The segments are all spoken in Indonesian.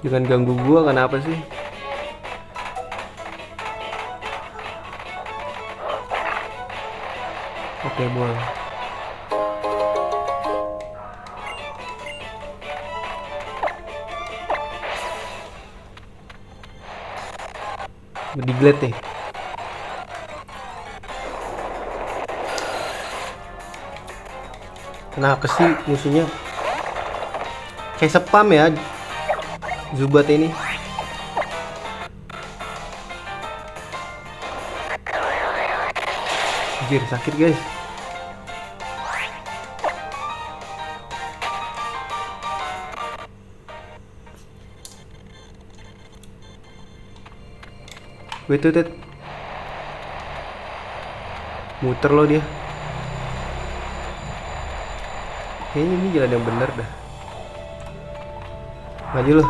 Jangan ganggu gua, kenapa sih? Oke, boleh. Diglet nih. Kenapa sih musuhnya? Kayak spam ya Zubat ini. Anjir, sakit guys. Wait, wait, wait. Muter loh dia. Kayaknya ini jalan yang benar dah. Maju loh.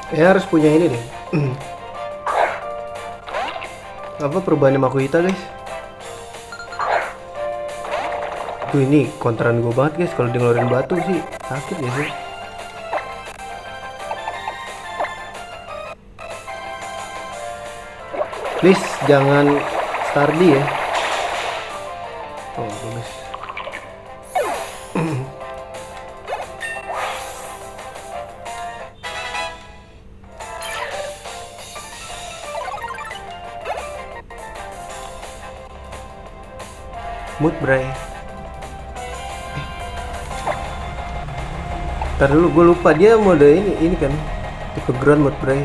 Ya harus punya ini deh. Apa perubahannya Makuhita guys? Tuh ini konteran gue banget guys. Kalau dia ngeluarin batu sih sakit ya sih. Please jangan Stardy ya. Oh bagus. Mood Bray. Ntar dulu gue lupa dia mode ini kan tipe ground Mood Bray.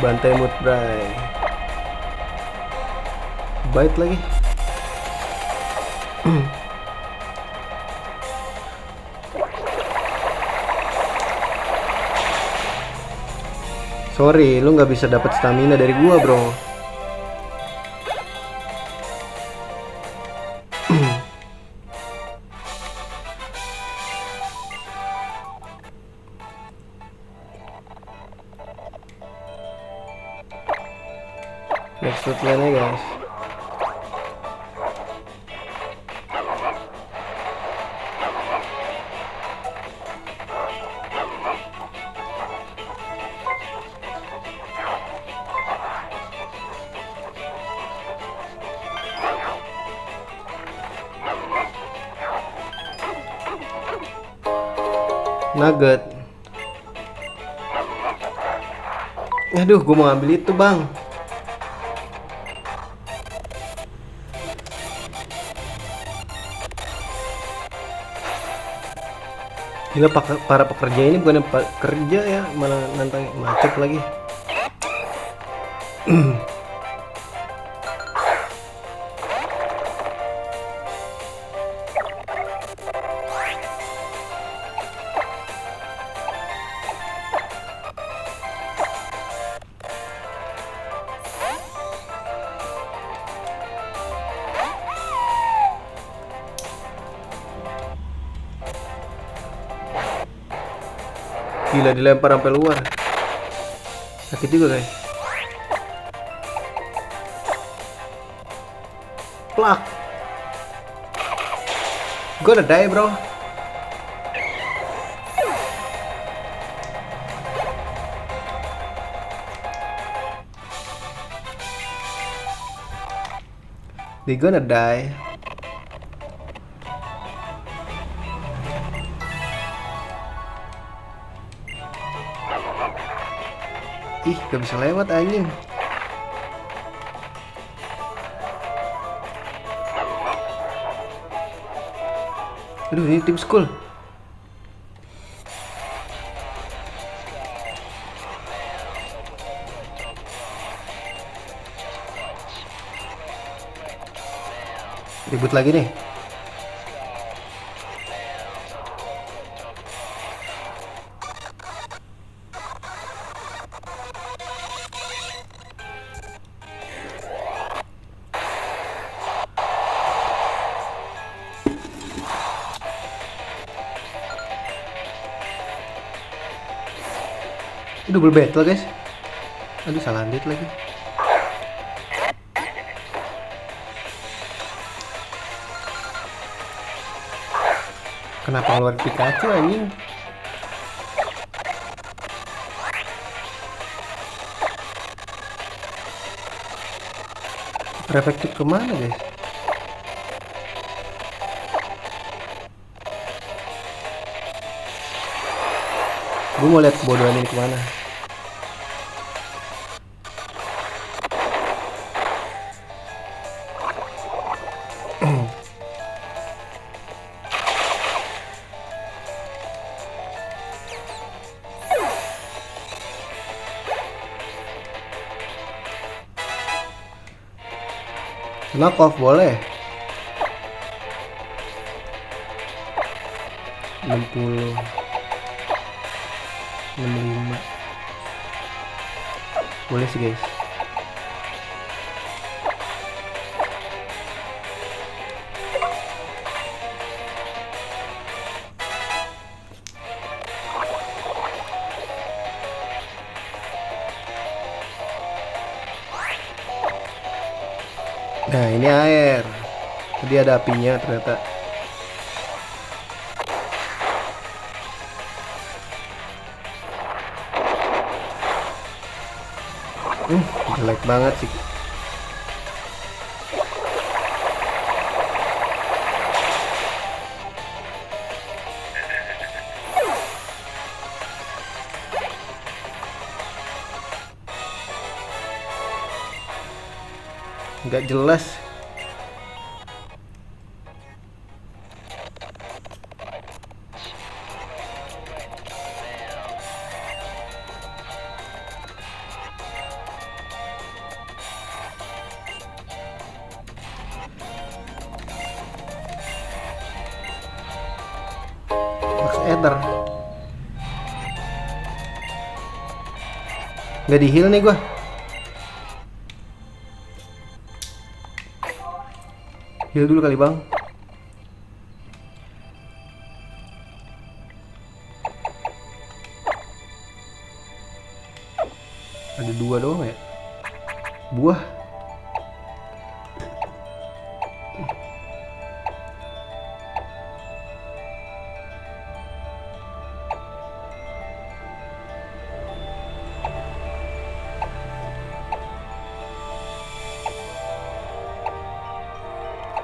Bantai Mood Bray. Bait lagi. Sorry, lu nggak bisa dapat stamina dari gua, bro. Next lane guys. Nugget. Aduh, gue mau ambil itu bang. Gila, para pekerja ini bukan kerja ya, malah nantang macet lagi. Gila, dilempar sampai luar. Sakit juga guys. Plak. Gonna die bro. They gonna die. Ih, gak bisa lewat anjing. Aduh, ini tim school. Ribut lagi nih. Double battle guys. Aduh salah andit lagi. Kenapa keluar Pikachu anjing? Reflektif kemana guys? Gue mau lihat kebodohan ini kemana. Knock off boleh. 60 65 boleh sih guys. Nah ini air. Tadi ada apinya ternyata. Jelek banget sih. Nggak jelas. Max Ether nggak di heal nih gua. Heal dulu kali bang. Ada 2 doang ya. Buah.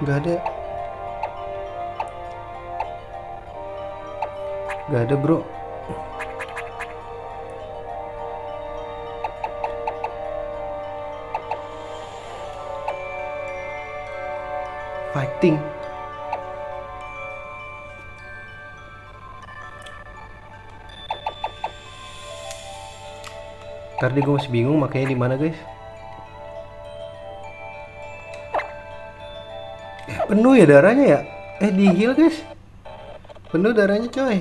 Gak ada. Gak ada bro. Fighting. Tadi gue masih bingung makanya di mana guys. Penuh ya darahnya ya? Di heal guys. Penuh darahnya coy.